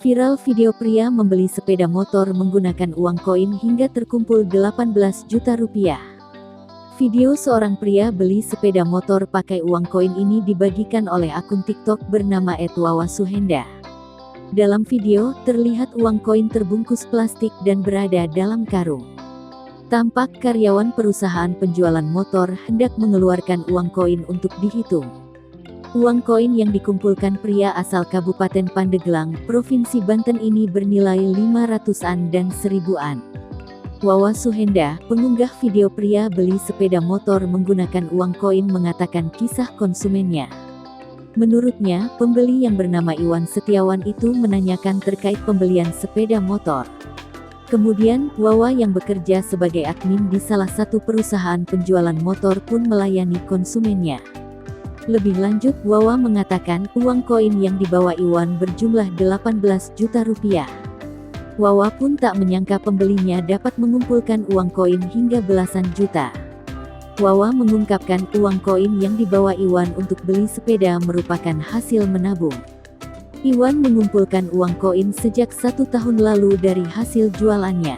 Viral video pria membeli sepeda motor menggunakan uang koin hingga terkumpul 18 juta rupiah. Video seorang pria beli sepeda motor pakai uang koin ini dibagikan oleh akun TikTok bernama @wawasuhenda. Dalam video, terlihat uang koin terbungkus plastik dan berada dalam karung. Tampak karyawan perusahaan penjualan motor hendak mengeluarkan uang koin untuk dihitung. Uang koin yang dikumpulkan pria asal Kabupaten Pandeglang, Provinsi Banten ini bernilai 500-an dan 1000-an. Wawasuhenda, pengunggah video pria beli sepeda motor menggunakan uang koin mengatakan kisah konsumennya. Menurutnya, pembeli yang bernama Iwan Setiawan itu menanyakan terkait pembelian sepeda motor. Kemudian, Wawa yang bekerja sebagai admin di salah satu perusahaan penjualan motor pun melayani konsumennya. Lebih lanjut, Wawa mengatakan uang koin yang dibawa Iwan berjumlah 18 juta rupiah. Wawa pun tak menyangka pembelinya dapat mengumpulkan uang koin hingga belasan juta. Wawa mengungkapkan uang koin yang dibawa Iwan untuk beli sepeda merupakan hasil menabung. Iwan mengumpulkan uang koin sejak 1 tahun lalu dari hasil jualannya.